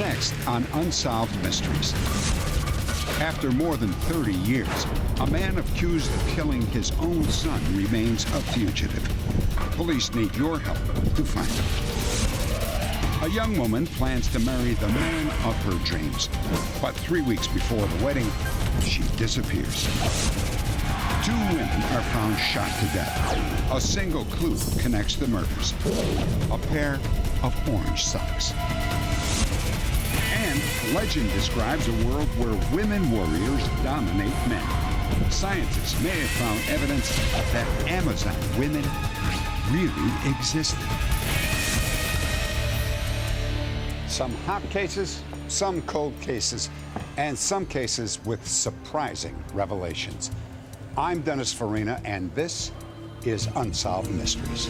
Next on Unsolved Mysteries. After more than 30 years, a man accused of killing his own son remains a fugitive. Police need your help to find him. A young woman plans to marry the man of her dreams, but 3 weeks before the wedding, she disappears. 2 women are found shot to death. A single clue connects the murders: a pair of orange socks. And legend describes a world where women warriors dominate men. Scientists may have found evidence that Amazon women really existed. Some hot cases, some cold cases, and some cases with surprising revelations. I'm Dennis Farina, and this is Unsolved Mysteries.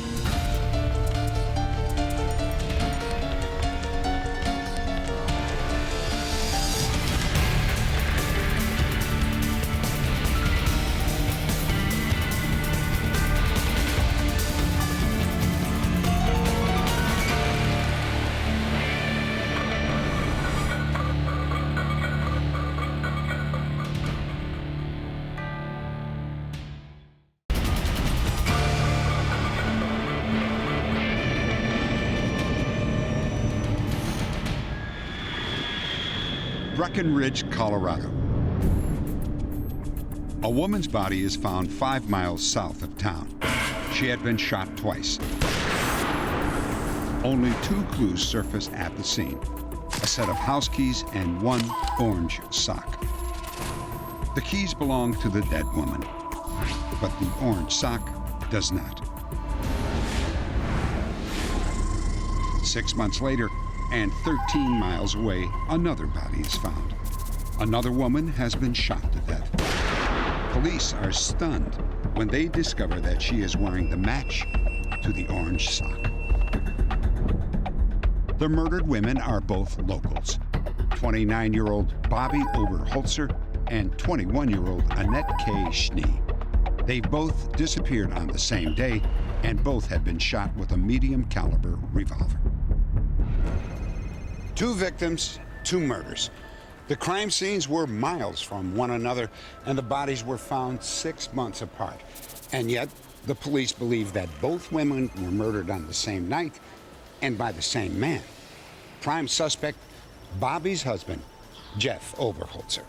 Breckenridge, Colorado. A woman's body is found 5 miles south of town. She had been shot twice. Only 2 clues surface at the scene: a set of house keys and 1 orange sock. The keys belong to the dead woman, but the orange sock does not. 6 months later, and 13 miles away, another body is found. Another woman has been shot to death. Police are stunned when they discover that she is wearing the match to the orange sock. The murdered women are both locals: 29-year-old Bobby Oberholzer and 21-year-old Annette K. Schnee. They both disappeared on the same day, and both had been shot with a medium-caliber revolver. 2 victims, 2 murders. The crime scenes were miles from one another, and the bodies were found 6 months apart. And yet, the police believe that both women were murdered on the same night and by the same man. Prime suspect, Bobby's husband, Jeff Oberholzer.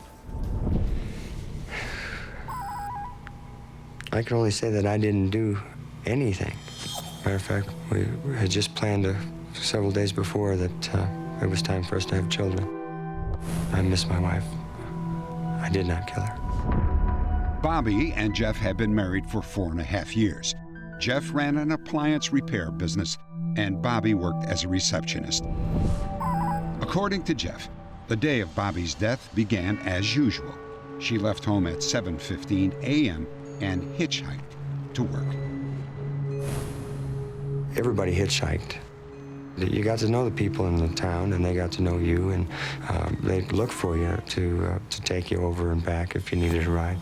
I can only say that I didn't do anything. Matter of fact, we had just planned several days before that it was time for us to have children. I miss my wife. I did not kill her. Bobby and Jeff had been married for 4.5 years. Jeff ran an appliance repair business, and Bobby worked as a receptionist. According to Jeff, the day of Bobby's death began as usual. She left home at 7:15 a.m. and hitchhiked to work. Everybody hitchhiked. You got to know the people in the town, and they got to know you, and they'd look for you to take you over and back if you needed a ride.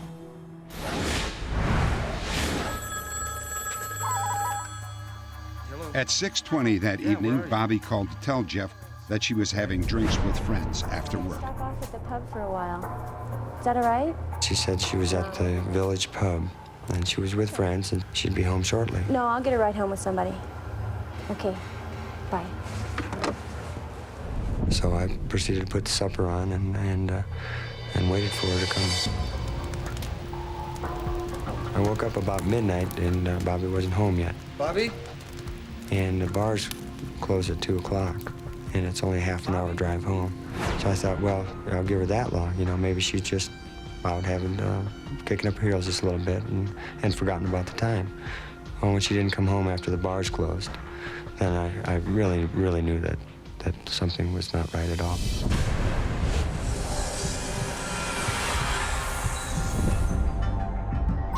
At 6:20 that evening, Bobby called to tell Jeff that she was having drinks with friends after work. Stop off at the pub for a while. Is that all right? She said she was at the village pub, and she was with friends, and she'd be home shortly. No, I'll get a ride home with somebody. Okay. Bye. So I proceeded to put the supper on and waited for her to come. I woke up about midnight, and Bobby wasn't home yet. Bobby? And the bars close at 2 o'clock, and it's only a half an hour drive home. So I thought, well, I'll give her that long. You know, maybe she's just out kicking up her heels just a little bit and forgotten about the time. Well, when she didn't come home after the bars closed, then I really, really knew that something was not right at all.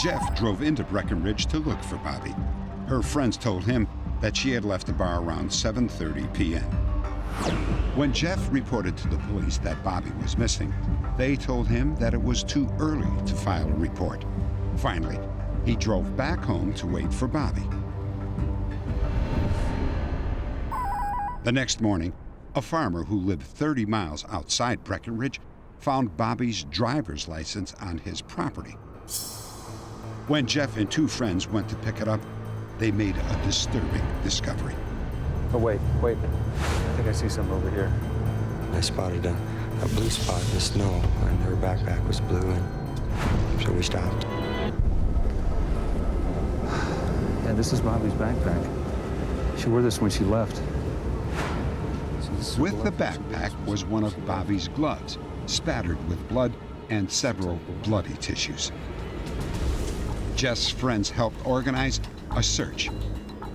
Jeff drove into Breckenridge to look for Bobby. Her friends told him that she had left the bar around 7:30 p.m. When Jeff reported to the police that Bobby was missing, they told him that it was too early to file a report. Finally, he drove back home to wait for Bobby. The next morning, A farmer who lived 30 miles outside Breckenridge found Bobby's driver's license on his property. When Jeff and two friends went to pick it up, they made a disturbing discovery. Oh, wait. I think I see something over here. I spotted a blue spot in the snow, and her backpack was blue, and so we stopped. Yeah, this is Bobby's backpack. She wore this when she left. With the backpack was one of Bobby's gloves, spattered with blood and several bloody tissues. Jeff's friends helped organize a search.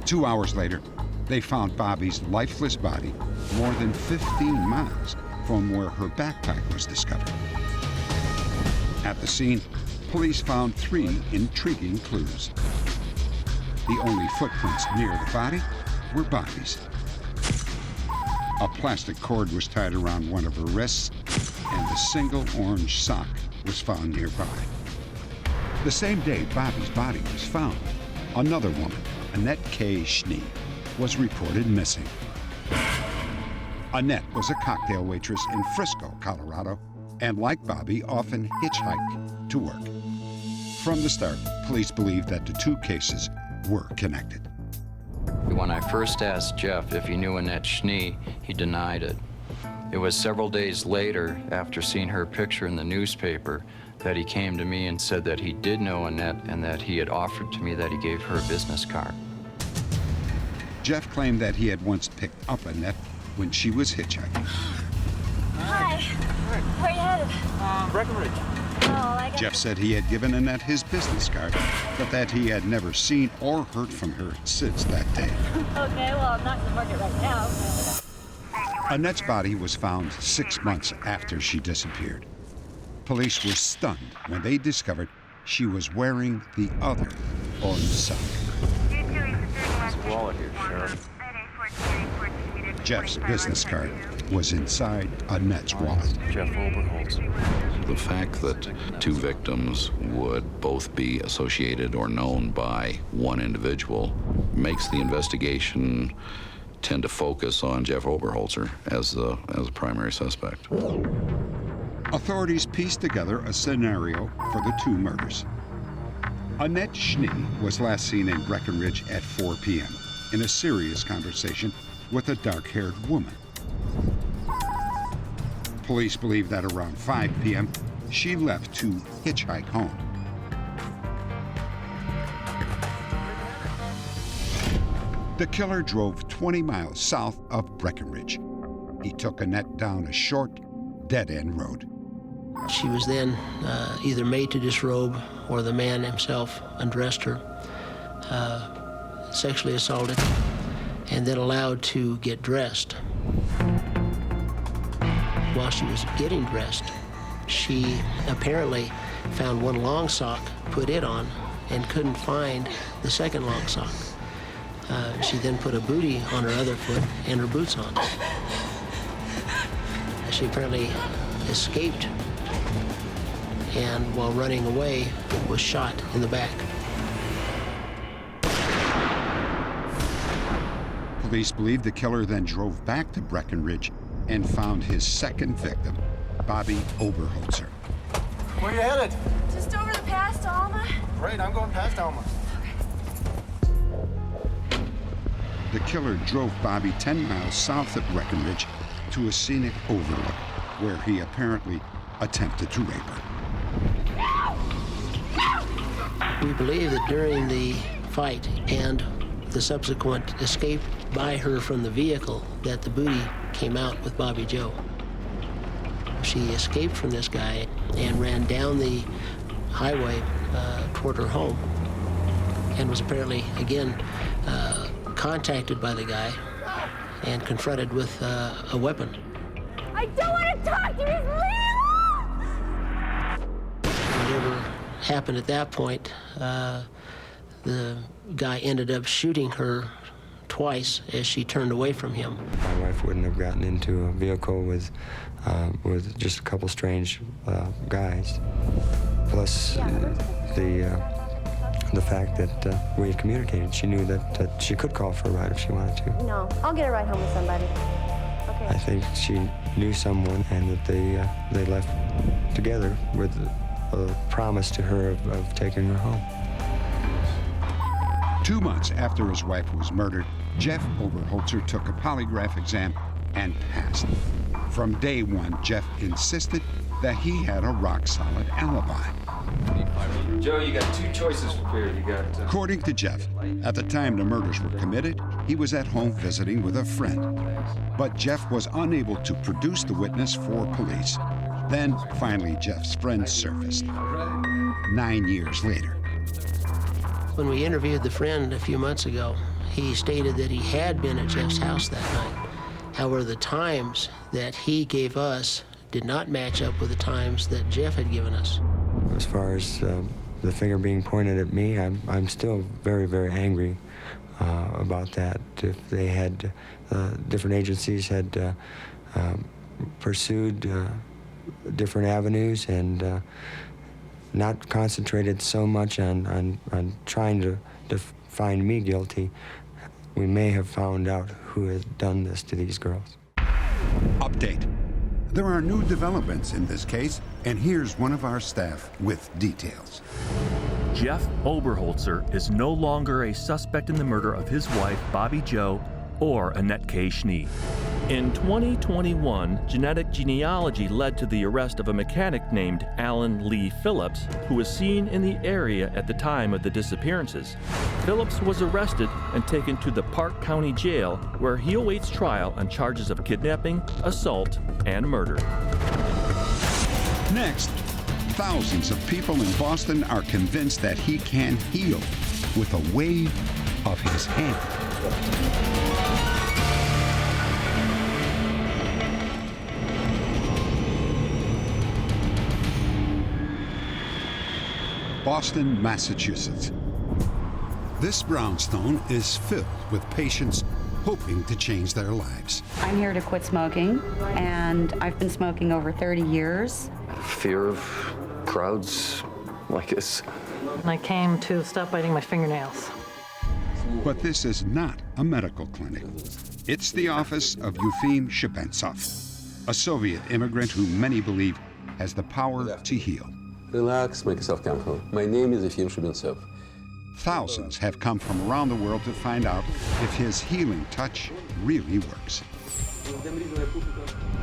2 hours later, they found Bobby's lifeless body more than 15 miles from where her backpack was discovered. At the scene, police found 3 intriguing clues. The only footprints near the body were Bobby's. A plastic cord was tied around one of her wrists, and a single orange sock was found nearby. The same day Bobby's body was found, another woman, Annette K. Schnee, was reported missing. Annette was a cocktail waitress in Frisco, Colorado, and like Bobby, often hitchhiked to work. From the start, police believed that the two cases were connected. When I first asked Jeff if he knew Annette Schnee, he denied it. It was several days later, after seeing her picture in the newspaper, that he came to me and said that he did know Annette and that he had offered to me that he gave her a business card. Jeff claimed that he had once picked up Annette when she was hitchhiking. Hi. Where are you headed? Breckenridge. Oh, I got... Jeff said he had given Annette his business card, but that he had never seen or heard from her since that day. Okay, well, I'm not gonna market right now. Annette's body was found 6 months after she disappeared. Police were stunned when they discovered she was wearing the other orange sock. There's a wallet here, Sheriff. Jeff's business card was inside Annette's wallet. Jeff Oberholtz. The fact that 2 victims would both be associated or known by one individual makes the investigation tend to focus on Jeff Oberholzer as the primary suspect. Authorities pieced together a scenario for the 2 murders. Annette Schnee was last seen in Breckenridge at 4 p.m. in a serious conversation with a dark-haired woman. Police believe that around 5 p.m., she left to hitchhike home. The killer drove 20 miles south of Breckenridge. He took Annette down a short, dead-end road. She was then either made to disrobe or the man himself undressed her, sexually assaulted, and then allowed to get dressed. While she was getting dressed, she apparently found one long sock, put it on, and couldn't find the second long sock. She then put a bootie on her other foot and her boots on. She apparently escaped, and while running away, was shot in the back. Police believe the killer then drove back to Breckenridge and found his second victim, Bobby Oberholzer. Where are you headed? Just over the pass to Alma. Great, I'm going past Alma. The killer drove Bobby 10 miles south of Breckenridge to a scenic overlook where he apparently attempted to rape her. We believe that during the fight and the subsequent escape by her from the vehicle, that the booty came out with Bobby Joe. She escaped from this guy and ran down the highway toward her home, and was apparently, again, contacted by the guy and confronted with a weapon. I don't want to talk to you. Whatever happened at that point, the guy ended up shooting her twice as she turned away from him. My wife wouldn't have gotten into a vehicle with just a couple strange guys. Plus the fact that we had communicated. She knew that she could call for a ride if she wanted to. No, I'll get a ride home with somebody. I think she knew someone and that they left together with a promise to her of taking her home. 2 months after his wife was murdered, Jeff Oberholzer took a polygraph exam and passed. From day one, Jeff insisted that he had a rock-solid alibi. Joe, you got 2 choices here. You got. According to Jeff, at the time the murders were committed, he was at home visiting with a friend. But Jeff was unable to produce the witness for police. Then, finally, Jeff's friend surfaced. 9 years later. When we interviewed the friend a few months ago, he stated that he had been at Jeff's house that night. However, the times that he gave us did not match up with the times that Jeff had given us. As far as the finger being pointed at me, I'm still very, very angry about that. If they had, different agencies had pursued different avenues and not concentrated so much on trying to find me guilty, we may have found out who had done this to these girls. Update. There are new developments in this case, and here's one of our staff with details. Jeff Oberholzer is no longer a suspect in the murder of his wife, Bobby Jo, or Annette K. Schnee. In 2021, genetic genealogy led to the arrest of a mechanic named Alan Lee Phillips, who was seen in the area at the time of the disappearances. Phillips was arrested and taken to the Park County Jail, where he awaits trial on charges of kidnapping, assault, and murder. Next, thousands of people in Boston are convinced that he can heal with a wave of his hand. Boston, Massachusetts. This brownstone is filled with patients hoping to change their lives. I'm here to quit smoking, and I've been smoking over 30 years. Fear of crowds like this. I came to stop biting my fingernails. But this is not a medical clinic. It's the office of Yefim Shepentsov, a Soviet immigrant who many believe has the power to heal. Relax, make yourself comfortable. My name is Yefim Shepentsov. Thousands have come from around the world to find out if his healing touch really works.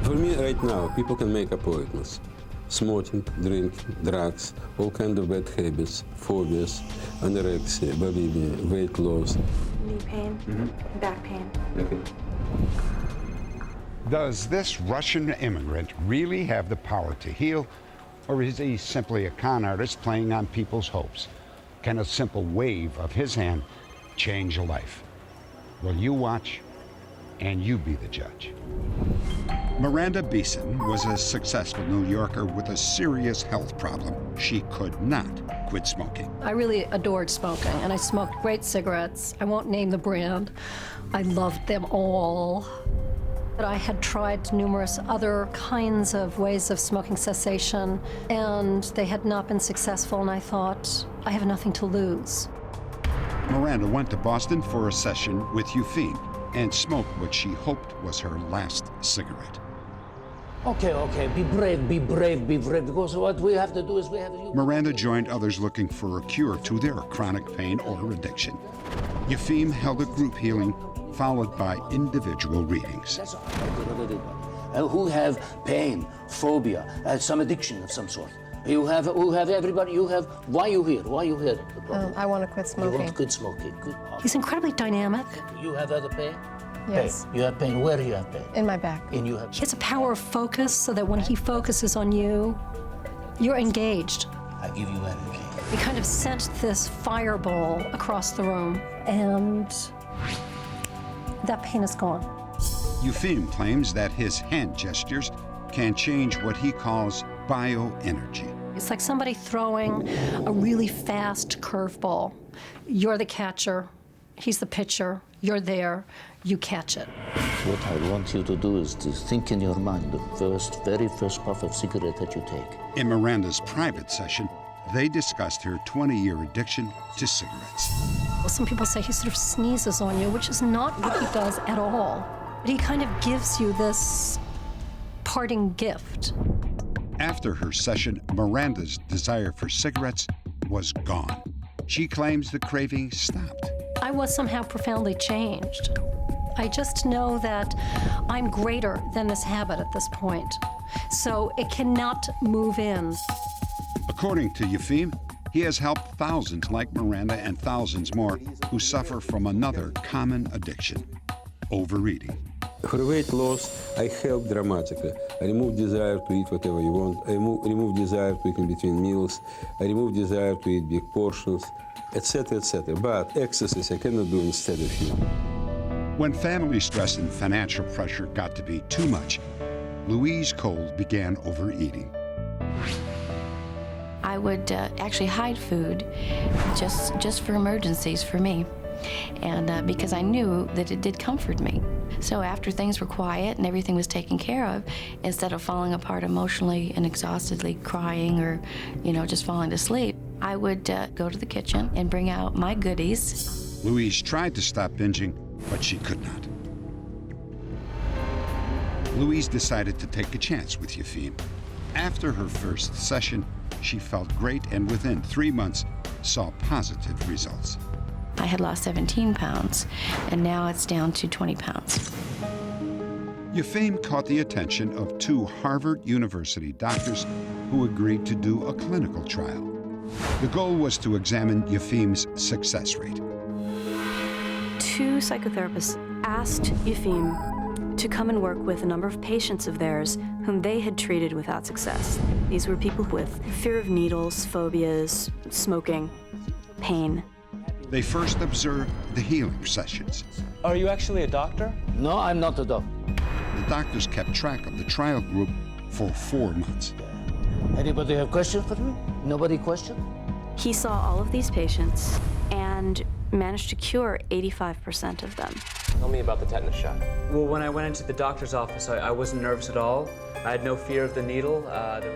For me, right now, people can make appointments. Smoking, drinking, drugs, all kinds of bad habits, phobias, anorexia, bulimia, weight loss. Knee pain, back pain. Okay. Does this Russian immigrant really have the power to heal, or is he simply a con artist playing on people's hopes? Can a simple wave of his hand change a life? Well, you watch, and you be the judge. Miranda Beeson was a successful New Yorker with a serious health problem. She could not quit smoking. I really adored smoking, and I smoked great cigarettes. I won't name the brand. I loved them all. But I had tried numerous other kinds of ways of smoking cessation, and they had not been successful, and I thought, I have nothing to lose. Miranda went to Boston for a session with Yefim and smoked what she hoped was her last cigarette. Okay, be brave, because what we have to do is we have to... Miranda joined others looking for a cure to their chronic pain or addiction. Yefim held a group healing followed by individual readings. Who have pain, phobia, some addiction of some sort. Who have everybody, why you here? I want to quit smoking. You want to quit smoking, good. He's incredibly dynamic. You have other pain? Yes. Pain. You have pain, where do you have pain? In my back. And you have... He has a power of focus so that when he focuses on you, you're engaged. I give you energy. He kind of sent this fireball across the room, and that pain is gone. Yefim claims that his hand gestures can change what he calls bioenergy. It's like somebody throwing a really fast curveball. You're the catcher, he's the pitcher, you're there, you catch it. What I want you to do is to think in your mind the very first puff of cigarette that you take. In Miranda's private session, they discussed her 20-year addiction to cigarettes. Well, some people say he sort of sneezes on you, which is not what he does at all. But he kind of gives you this parting gift. After her session, Miranda's desire for cigarettes was gone. She claims the craving stopped. I was somehow profoundly changed. I just know that I'm greater than this habit at this point, so it cannot move in. According to Yefim, he has helped thousands like Miranda and thousands more who suffer from another common addiction, overeating. For weight loss, I help dramatically. I remove desire to eat whatever you want. I remove desire to eat in between meals. I remove desire to eat big portions, etc., etc. But exercise I cannot do instead of you. When family stress and financial pressure got to be too much, Louise Cole began overeating. I would actually hide food just for emergencies for me, and because I knew that it did comfort me. So after things were quiet and everything was taken care of, instead of falling apart emotionally and exhaustedly crying or, just falling to sleep, I would go to the kitchen and bring out my goodies. Louise tried to stop binging, but she could not. Louise decided to take a chance with Yefim. After her first session, she felt great and within 3 months saw positive results. I had lost 17 pounds, and now it's down to 20 pounds. Yefim caught the attention of 2 Harvard University doctors who agreed to do a clinical trial. The goal was to examine Yefim's success rate. 2 psychotherapists asked Yefim to come and work with a number of patients of theirs whom they had treated without success. These were people with fear of needles, phobias, smoking, pain. They first observed the healing sessions. Are you actually a doctor? No, I'm not a doctor. The doctors kept track of the trial group for 4 months. Anybody have questions for me? Nobody question? He saw all of these patients and managed to cure 85% of them. Tell me about the tetanus shot. Well, when I went into the doctor's office, I wasn't nervous at all. I had no fear of the needle.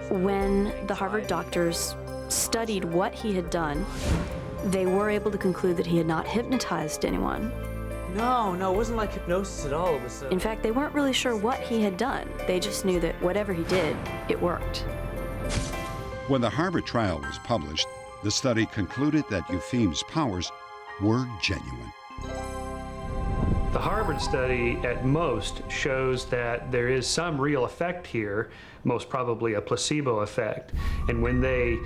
When the Harvard doctors studied what he had done, they were able to conclude that he had not hypnotized anyone. No, it wasn't like hypnosis at all. It was. In fact, they weren't really sure what he had done. They just knew that whatever he did, it worked. When the Harvard trial was published, the study concluded that Yefim's powers were genuine. The Harvard study at most shows that there is some real effect here, most probably a placebo effect. And when they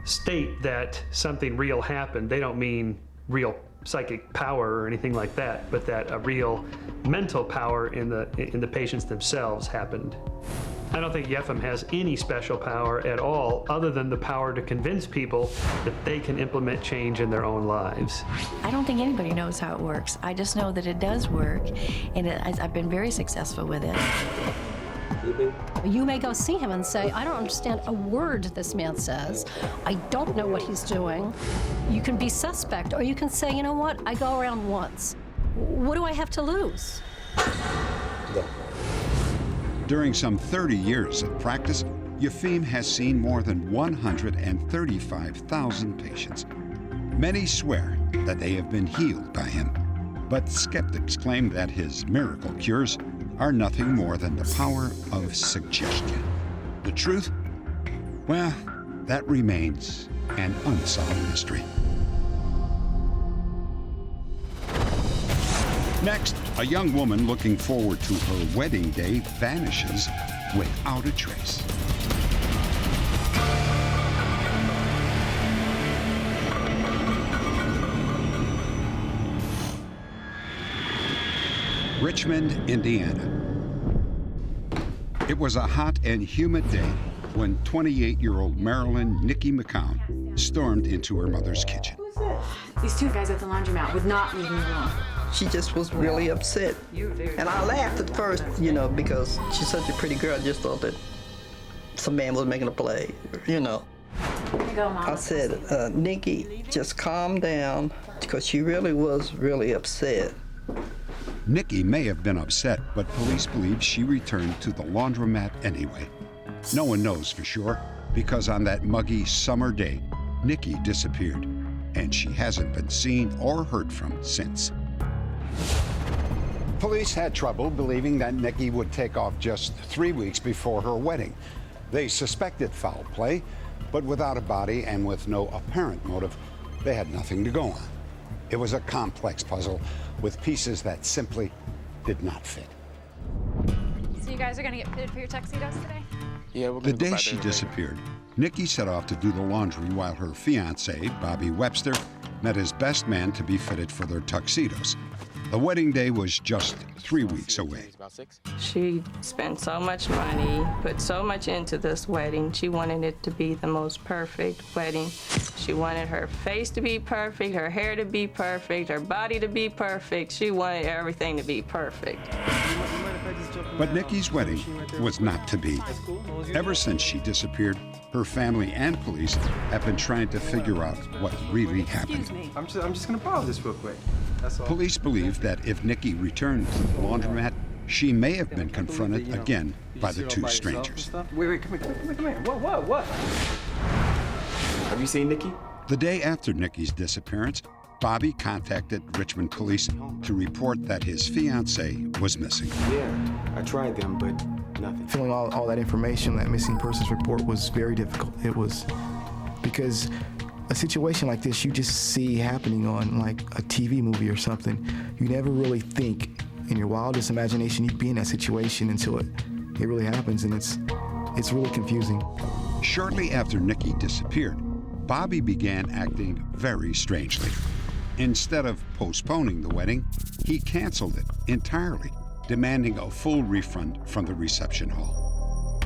state that something real happened, they don't mean real psychic power or anything like that, but that a real mental power in the patients themselves happened. I don't think Yefim has any special power at all other than the power to convince people that they can implement change in their own lives. I don't think anybody knows how it works. I just know that it does work, and I've been very successful with it. You may go see him and say, I don't understand a word this man says. I don't know what he's doing. You can be suspect, or you can say, you know what, I go around once. What do I have to lose? During some 30 years of practice, Yefim has seen more than 135,000 patients. Many swear that they have been healed by him, but skeptics claim that his miracle cures are nothing more than the power of suggestion. The truth? Well, that remains an unsolved mystery. Next, a young woman looking forward to her wedding day vanishes without a trace. Richmond, Indiana. It was a hot and humid day when 28-year-old Marilyn Nikki McCown stormed into her mother's kitchen. These 2 guys at the laundromat would not leave me alone. She just was really upset. And I laughed at first, because she's such a pretty girl. I just thought that some man was making a play, Here you go, Mom. I said, Nikki, just calm down, because she really was really upset. Nikki may have been upset, but police believe she returned to the laundromat anyway. No one knows for sure, because on that muggy summer day, Nikki disappeared, and she hasn't been seen or heard from since. Police had trouble believing that Nikki would take off just 3 weeks before her wedding. They suspected foul play, but without a body and with no apparent motive, they had nothing to go on. It was a complex puzzle with pieces that simply did not fit. So you guys are gonna get fitted for your tuxedos today? Yeah, we're The gonna go day by she there. disappeared, Nikki set off to do the laundry while her fiancé, Bobby Webster, met his best man to be fitted for their tuxedos. The wedding day was just 3 weeks away. She spent so much money, put so much into this wedding. She wanted it to be the most perfect wedding. She wanted her face to be perfect, her hair to be perfect, her body to be perfect. She wanted everything to be perfect. But Nikki's wedding was not to be. Ever since she disappeared, her family and police have been trying to figure out what really happened. I'm just gonna borrow this real quick. That's all. Police believe that if Nikki returned to the laundromat, she may have been confronted again by the two strangers. Wait, come here. What? Have you seen Nikki? The day after Nikki's disappearance, Bobby contacted Richmond police to report that his fiancée was missing. Yeah, I tried them, but nothing. Filling all that information, that missing persons report, was very difficult. It was because a situation like this you just see happening on like a TV movie or something. You never really think in your wildest imagination you'd be in that situation until it really happens, and it's really confusing. Shortly after Nikki disappeared, Bobby began acting very strangely. Instead of postponing the wedding, he canceled it entirely, demanding a full refund from the reception hall.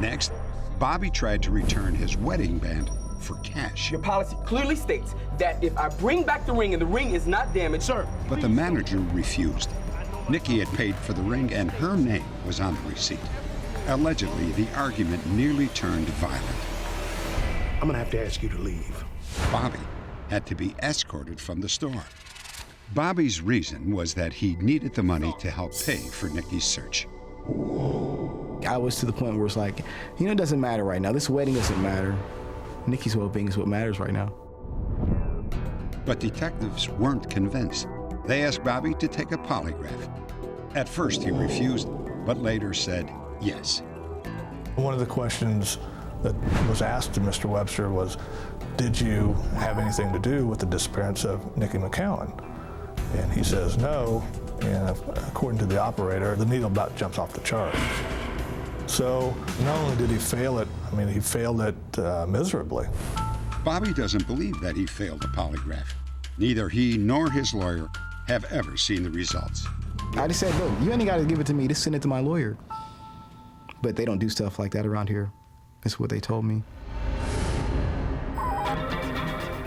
Next, Bobby tried to return his wedding band for cash. Your policy clearly states that if I bring back the ring and the ring is not damaged, sir. But the manager refused. Nikki had paid for the ring and her name was on the receipt. Allegedly, the argument nearly turned violent. I'm gonna have to ask you to leave. Bobby had to be escorted from the store. Bobby's reason was that he needed the money to help pay for Nikki's search. I was to the point where it's like, it doesn't matter right now. This wedding doesn't matter. Nikki's well-being is what matters right now. But detectives weren't convinced. They asked Bobby to take a polygraph. At first he refused, but later said yes. One of the questions that was asked to Mr. Webster was, did you have anything to do with the disappearance of Nikki McCowan? And he says no, and according to the operator, the needle about jumps off the chart. So not only did he fail it, he failed it miserably. Bobby doesn't believe that he failed the polygraph. Neither he nor his lawyer have ever seen the results. I just said, look, you ain't got to give it to me, just send it to my lawyer. But they don't do stuff like that around here. That's what they told me.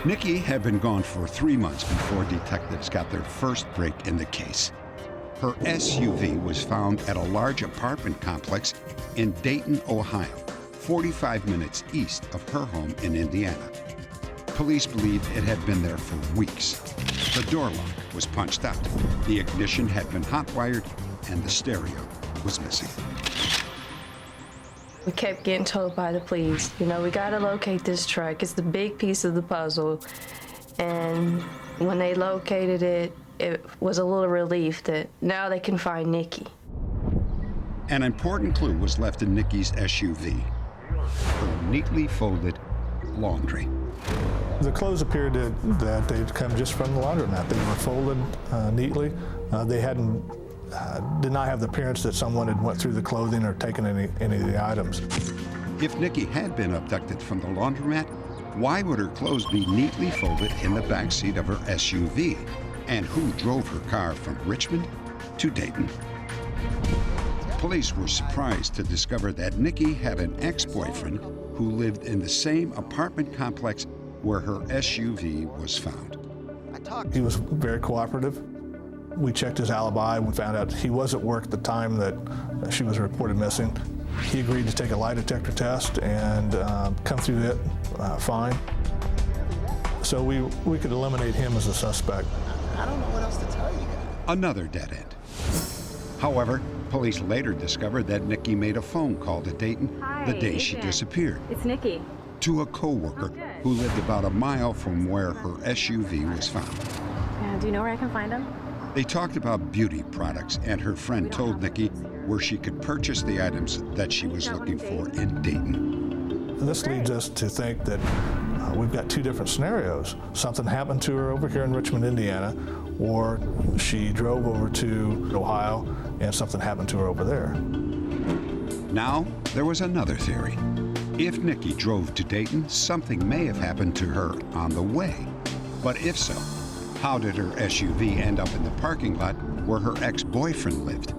Nikki had been gone for 3 months before detectives got their first break in the case. Her SUV was found at a large apartment complex in Dayton, Ohio, 45 minutes east of her home in Indiana. Police believe it had been there for weeks. The door lock was punched out, the ignition had been hot-wired, and the stereo was missing. We kept getting told by the police, we gotta locate this truck. It's the big piece of the puzzle. And when they located it, it was a little relief that now they can find Nikki. An important clue was left in Nikki's SUV, her neatly folded laundry. The clothes appeared that they'd come just from the laundromat. They were folded neatly. They did not have the appearance that someone had went through the clothing or taken any of the items. If Nikki had been abducted from the laundromat, why would her clothes be neatly folded in the backseat of her SUV? And who drove her car from Richmond to Dayton? Police were surprised to discover that Nikki had an ex-boyfriend who lived in the same apartment complex where her SUV was found. He was very cooperative. We checked his alibi and found out he was at work at the time that she was reported missing. He agreed to take a lie detector test and come through it fine. So we could eliminate him as a suspect. I don't know what else to tell you. Another dead end. However, police later discovered that Nikki made a phone call to Dayton the day she disappeared. It's Nikki. To a co-worker who lived about a mile from where her SUV was found. Do you know where I can find him? They talked about beauty products, and her friend told Nikki where she could purchase the items that she was looking for in Dayton. This leads us to think that we've got two different scenarios. Something happened to her over here in Richmond, Indiana, or she drove over to Ohio and something happened to her over there. Now, there was another theory. If Nikki drove to Dayton, something may have happened to her on the way. But if so, how did her SUV end up in the parking lot where her ex-boyfriend lived?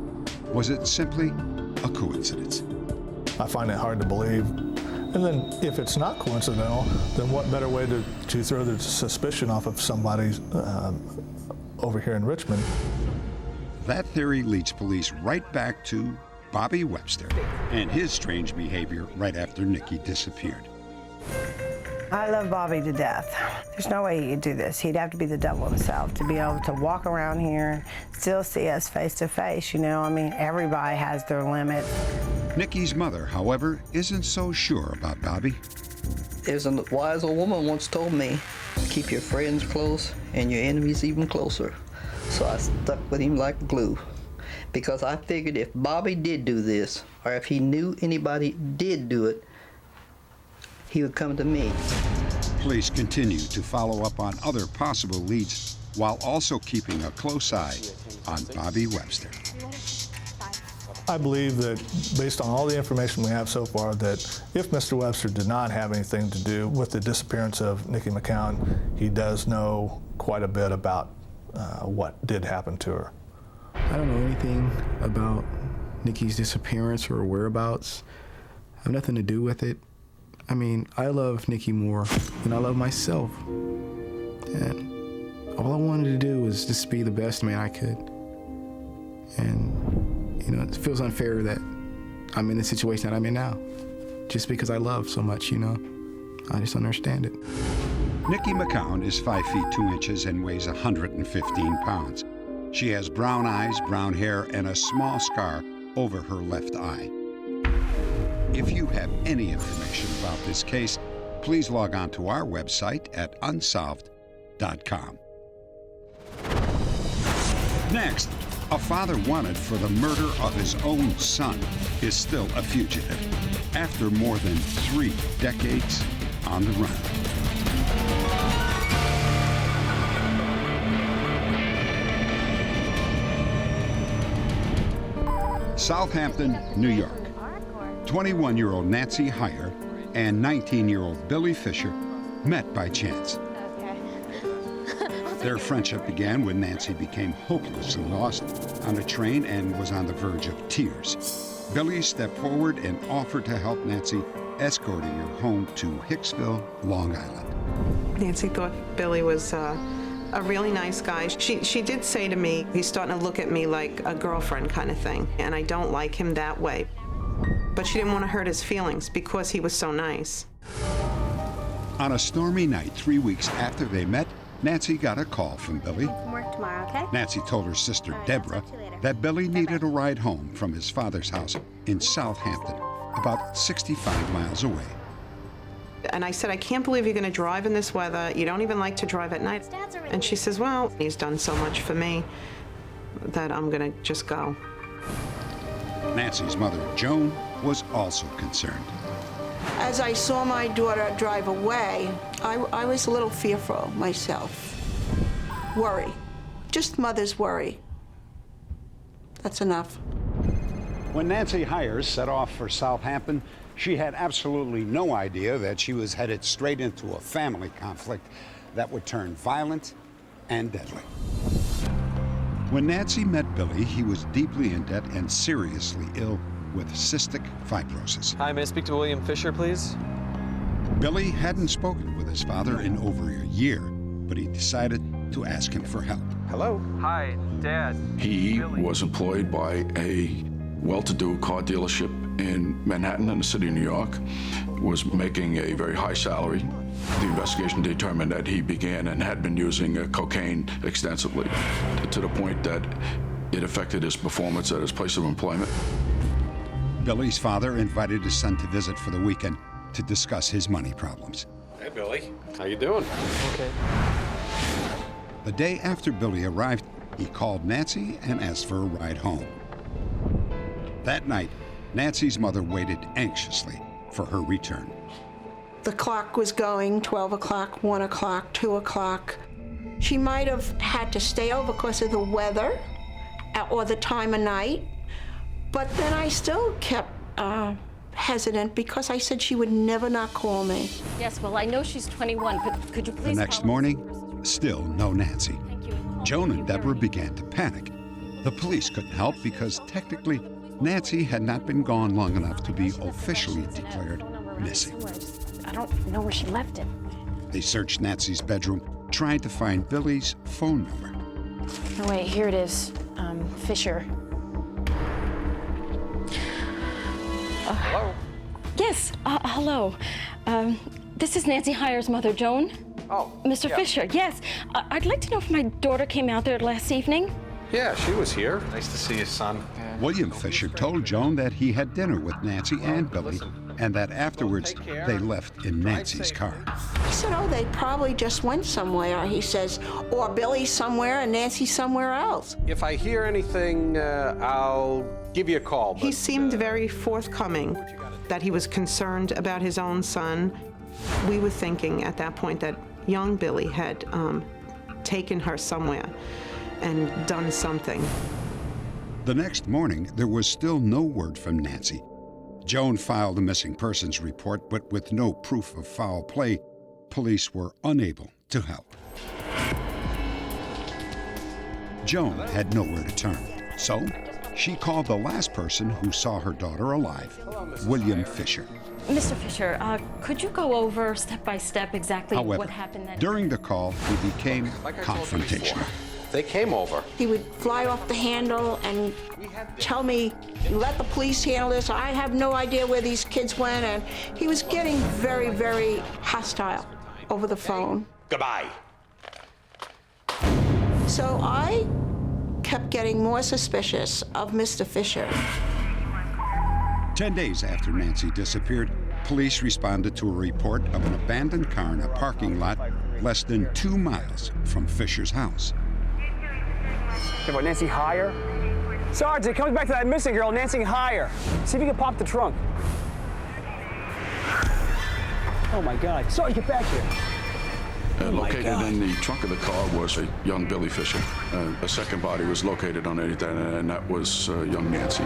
Was it simply a coincidence? I find it hard to believe. And then if it's not coincidental, then what better way to throw the suspicion off of somebody over here in Richmond? That theory leads police right back to Bobby Webster and his strange behavior right after Nikki disappeared. I love Bobby to death. There's no way he'd do this. He'd have to be the devil himself to be able to walk around here, still see us face to face, you know? I mean, everybody has their limits. Nikki's mother, however, isn't so sure about Bobby. There's a wise old woman once told me, keep your friends close and your enemies even closer. So I stuck with him like glue. Because I figured if Bobby did do this, or if he knew anybody did do it, he would come to me. Police continue to follow up on other possible leads while also keeping a close eye on Bobby Webster. I believe that based on all the information we have so far, that if Mr. Webster did not have anything to do with the disappearance of Nikki McCowan, he does know quite a bit about what did happen to her. I don't know anything about Nikki's disappearance or whereabouts. I have nothing to do with it. I mean, I love Nikki more than I love myself. And all I wanted to do was just be the best man I could. And, you know, it feels unfair that I'm in the situation that I'm in now. Just because I love so much, you know. I just don't understand it. Nikki McCowan is 5 feet 2 inches and weighs 115 pounds. She has brown eyes, brown hair, and a small scar over her left eye. If you have any information about this case, please log on to our website at unsolved.com. Next, a father wanted for the murder of his own son is still a fugitive after more than 3 decades on the run. Southampton, New York. 21-year-old Nancy Heyer and 19-year-old Billy Fisher met by chance. Their friendship began when Nancy became hopelessly lost on a train and was on the verge of tears. Billy stepped forward and offered to help Nancy, escorting her home to Hicksville, Long Island. Nancy thought Billy was a really nice guy. She did say to me, he's starting to look at me like a girlfriend kind of thing, and I don't like him that way. But she didn't want to hurt his feelings because he was so nice. On a stormy night 3 weeks after they met, Nancy got a call from Billy. Work tomorrow, okay? Nancy told her sister Deborah that Billy needed a ride home from his father's house in Southampton, about 65 miles away. And I said, I can't believe you're going to drive in this weather. You don't even like to drive at night. And she says, well, he's done so much for me that I'm going to just go. Nancy's mother, Joan, was also concerned. As I saw my daughter drive away, I was a little fearful myself. Worry. Just mother's worry. That's enough. When Nancy Heyer set off for Southampton, she had absolutely no idea that she was headed straight into a family conflict that would turn violent and deadly. When Nancy met Billy, he was deeply in debt and seriously ill with cystic fibrosis. Hi, may I speak to William Fisher, please? Billy hadn't spoken with his father in over a year, but he decided to ask him for help. Hello? Hi, Dad. He was employed by a well-to-do car dealership in Manhattan in the city of New York, was making a very high salary. The investigation determined that he began and had been using cocaine extensively to the point that it affected his performance at his place of employment. Billy's father invited his son to visit for the weekend to discuss his money problems. Hey, Billy. How you doing? Okay. The day after Billy arrived, he called Nancy and asked for a ride home. That night, Nancy's mother waited anxiously for her return. The clock was going, 12 o'clock, 1 o'clock, 2 o'clock. She might have had to stay over because of the weather or the time of night, but then I still kept hesitant because I said she would never not call me. Yes, well, I know she's 21. Could you please The next morning, still no Nancy. Joan and Deborah began to panic. The police couldn't help because technically, Nancy had not been gone long enough to be officially declared missing. I don't know where she left it. They searched Nancy's bedroom, trying to find Billy's phone number. Oh, wait, here it is. Fisher. Hello? Yes, hello. This is Nancy Heyer's mother, Joan. Oh, Mr. yeah. Fisher, yes. I'd like to know if my daughter came out there last evening. Yeah, she was here. Nice to see you, son. William Fisher told Joan that he had dinner with Nancy and Billy, and that afterwards they left in Nancy's car. He said, oh, they probably just went somewhere, he says, or Billy somewhere and Nancy somewhere else. If I hear anything, I'll give you a call. He seemed very forthcoming, that he was concerned about his own son. We were thinking at that point that young Billy had taken her somewhere and done something. The next morning, there was still no word from Nancy. Joan filed a missing persons report, but with no proof of foul play, police were unable to help. Joan had nowhere to turn, so she called the last person who saw her daughter alive, William Fisher. Mr. Fisher, could you go over step by step exactly However, what happened that during the call, he became confrontational. They came over. He would fly off the handle and tell me, let the police handle this. I have no idea where these kids went. And he was getting very, very hostile over the phone. Goodbye. So I kept getting more suspicious of Mr. Fisher. 10 days after Nancy disappeared, police responded to a report of an abandoned car in a parking lot less than 2 miles from Fisher's house. About Nancy Heyer? Sergeant, coming back to that missing girl, Nancy Heyer. See if you can pop the trunk. Oh my God. Sergeant, get back here. Located in the trunk of the car was a young Billy Fisher. A second body was located underneath that, and that was young Nancy.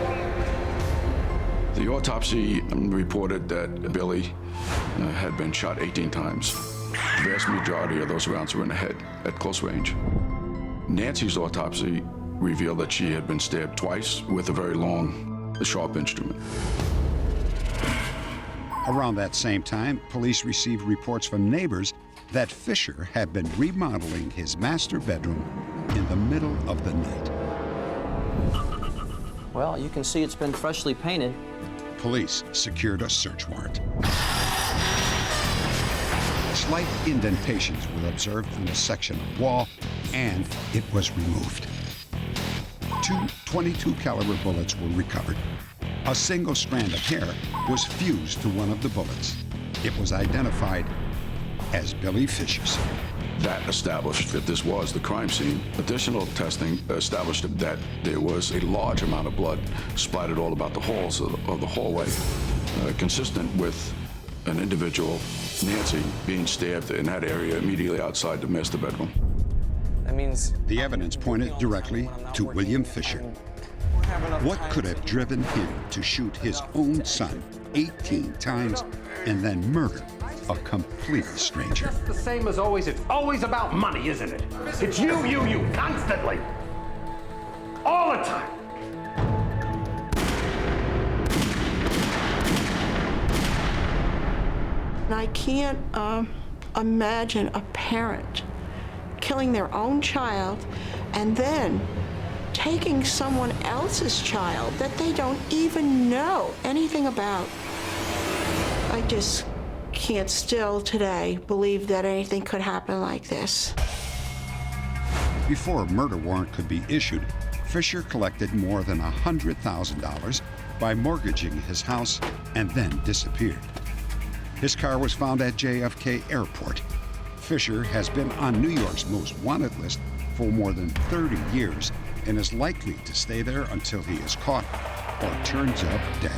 The autopsy reported that Billy had been shot 18 times. The vast majority of those rounds were in the head at close range. Nancy's autopsy revealed that she had been stabbed twice with a very long, sharp instrument. Around that same time, police received reports from neighbors that Fisher had been remodeling his master bedroom in the middle of the night. Well, you can see it's been freshly painted. Police secured a search warrant. Slight indentations were observed in a section of wall, and it was removed. 2 .22 caliber bullets were recovered. A single strand of hair was fused to one of the bullets. It was identified as Billy Fisher's. That established that this was the crime scene. Additional testing established that there was a large amount of blood splattered all about the halls of the hallway, consistent with an individual, Nancy, being stabbed in that area immediately outside the master bedroom. That means the evidence pointed directly to William Fisher. What could have driven him to shoot his own son 18 times and then murder a complete stranger? Just the same as always. It's always about money, isn't it? It's you, constantly. All the time. And I can't imagine a parent killing their own child and then taking someone else's child that they don't even know anything about. I just can't still today believe that anything could happen like this. Before a murder warrant could be issued, Fisher collected more than $100,000 by mortgaging his house and then disappeared. His car was found at JFK Airport. Fisher has been on New York's most wanted list for more than 30 years and is likely to stay there until he is caught or turns up dead.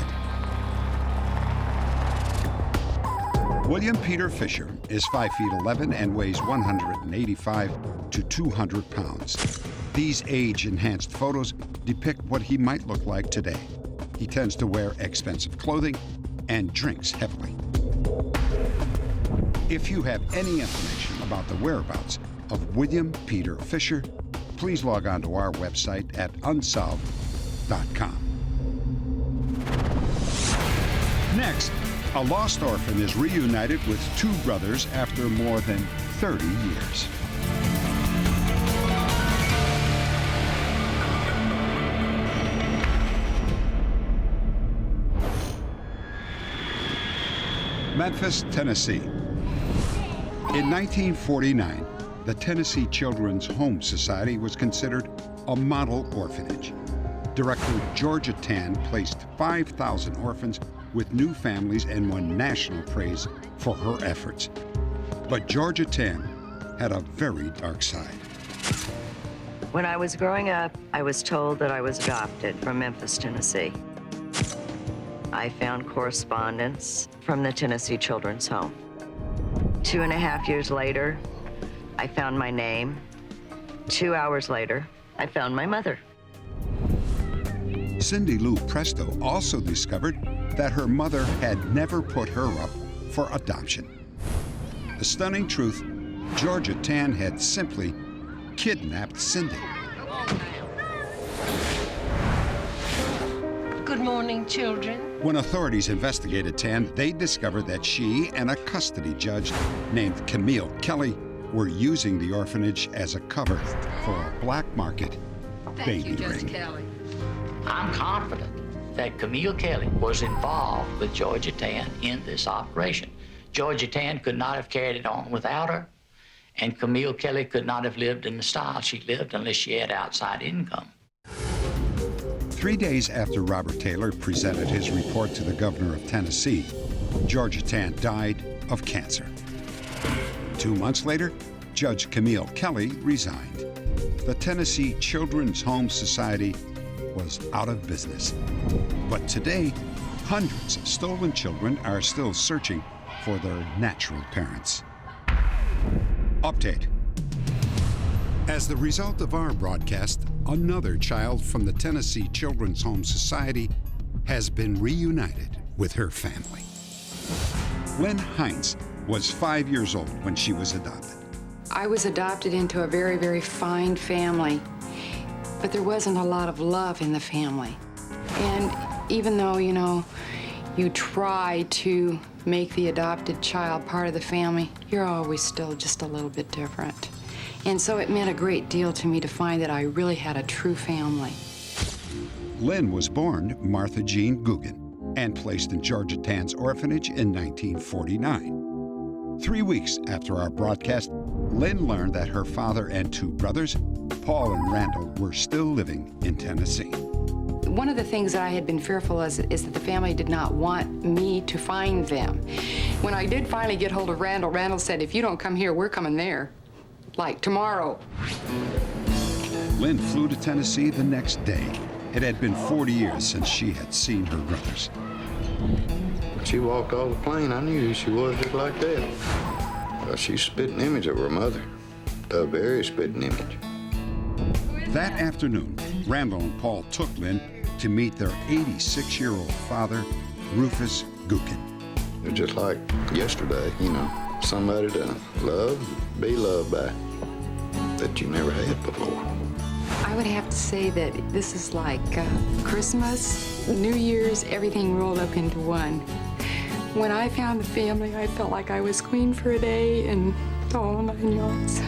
William Peter Fisher is 5 feet 11 and weighs 185 to 200 pounds. These age-enhanced photos depict what he might look like today. He tends to wear expensive clothing and drinks heavily. If you have any information about the whereabouts of William Peter Fisher, please log on to our website at unsolved.com. Next, a lost orphan is reunited with two brothers after more than 30 years. Memphis, Tennessee. In 1949, the Tennessee Children's Home Society was considered a model orphanage. Director Georgia Tann placed 5,000 orphans with new families and won national praise for her efforts. But Georgia Tann had a very dark side. When I was growing up, I was told that I was adopted from Memphis, Tennessee. I found correspondence from the Tennessee Children's Home. 2.5 years later, I found my name. 2 hours later, I found my mother. Cindy Lou Presto also discovered that her mother had never put her up for adoption. The stunning truth, Georgia Tann had simply kidnapped Cindy. Good morning, children. When authorities investigated Tann, they discovered that she and a custody judge named Camille Kelly were using the orphanage as a cover for a black market baby ring. Kelly. I'm confident that Camille Kelly was involved with Georgia Tann in this operation. Georgia Tann could not have carried it on without her, and Camille Kelly could not have lived in the style she lived unless she had outside income. 3 days after Robert Taylor presented his report to the governor of Tennessee, Georgia Tann died of cancer. 2 months later, Judge Camille Kelly resigned. The Tennessee Children's Home Society was out of business. But today, hundreds of stolen children are still searching for their natural parents. Update. As the result of our broadcast, another child from the Tennessee Children's Home Society has been reunited with her family. Lynn Heinz was 5 years old when she was adopted. I was adopted into a very, very fine family, but there wasn't a lot of love in the family. And even though, you try to make the adopted child part of the family, you're always still just a little bit different. And so it meant a great deal to me to find that I really had a true family. Lynn was born Martha Jean Guggen and placed in Georgia Tann's orphanage in 1949. 3 weeks after our broadcast, Lynn learned that her father and two brothers, Paul and Randall, were still living in Tennessee. One of the things that I had been fearful is that the family did not want me to find them. When I did finally get hold of Randall, Randall said, "If you don't come here, we're coming there. Like tomorrow." Lynn flew to Tennessee the next day. It had been 40 years since she had seen her brothers. When she walked off the plane, I knew who she was just like that. She's a spitting image of her mother. A very spitting image. That afternoon, Randall and Paul took Lynn to meet their 86-year-old father, Rufus Guggen. It was just like yesterday, somebody to love, be loved by, that you never had before. I would have to say that this is like Christmas, New Year's, everything rolled up into one. When I found the family, I felt like I was queen for a day and the whole 9 yards.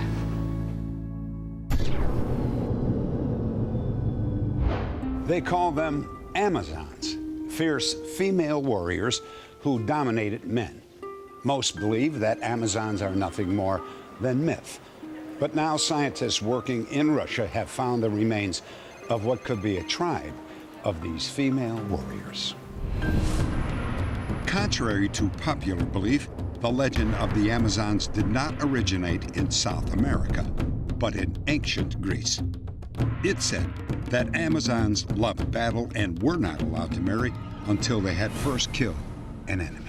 They call them Amazons, fierce female warriors who dominated men. Most believe that Amazons are nothing more than myth. But now scientists working in Russia have found the remains of what could be a tribe of these female warriors. Contrary to popular belief, the legend of the Amazons did not originate in South America. but in ancient Greece. It said that Amazons loved battle and were not allowed to marry until they had first killed an enemy.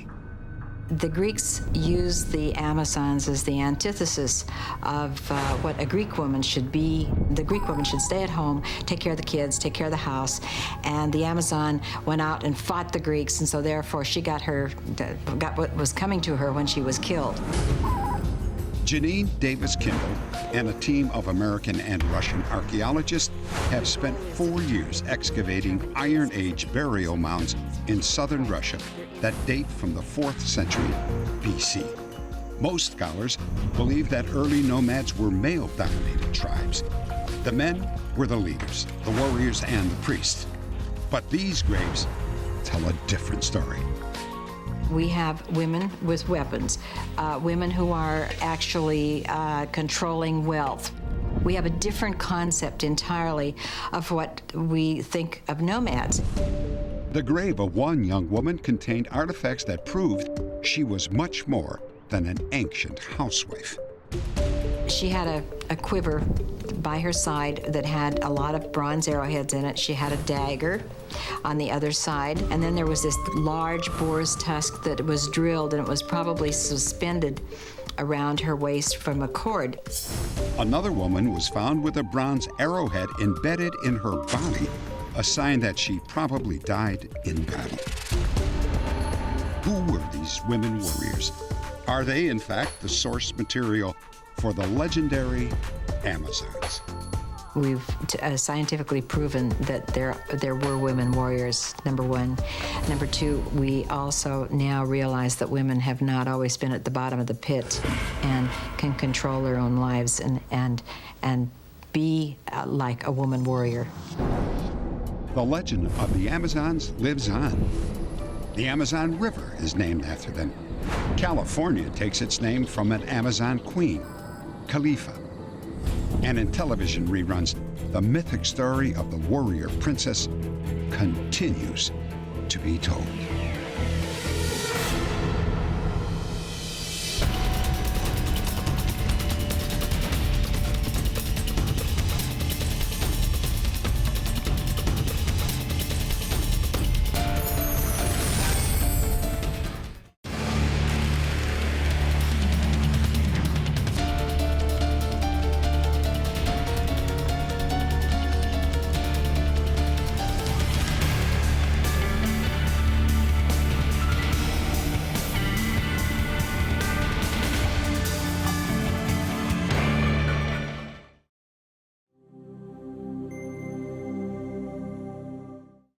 The Greeks used the Amazons as the antithesis of what a Greek woman should be. The Greek woman should stay at home, take care of the kids, take care of the house, and the Amazon went out and fought the Greeks, and so therefore she got what was coming to her when she was killed. Janine Davis Kimball and a team of American and Russian archaeologists have spent 4 years excavating Iron Age burial mounds in southern Russia that date from the 4th century BC. Most scholars believe that early nomads were male-dominated tribes. The men were the leaders, the warriors, and the priests. But these graves tell a different story. We have women with weapons, women who are actually controlling wealth. We have a different concept entirely of what we think of nomads. The grave of one young woman contained artifacts that proved she was much more than an ancient housewife. She had a quiver by her side that had a lot of bronze arrowheads in it. She had a dagger on the other side, and then there was this large boar's tusk that was drilled, and it was probably suspended around her waist from a cord. Another woman was found with a bronze arrowhead embedded in her body, a sign that she probably died in battle. Who were these women warriors? Are they, in fact, the source material for the legendary Amazons? We've scientifically proven that there were women warriors, number one. Number two, we also now realize that women have not always been at the bottom of the pit and can control their own lives and be like a woman warrior. The legend of the Amazons lives on. The Amazon River is named after them. California takes its name from an Amazon queen, Khalifa. And in television reruns, the mythic story of the warrior princess continues to be told.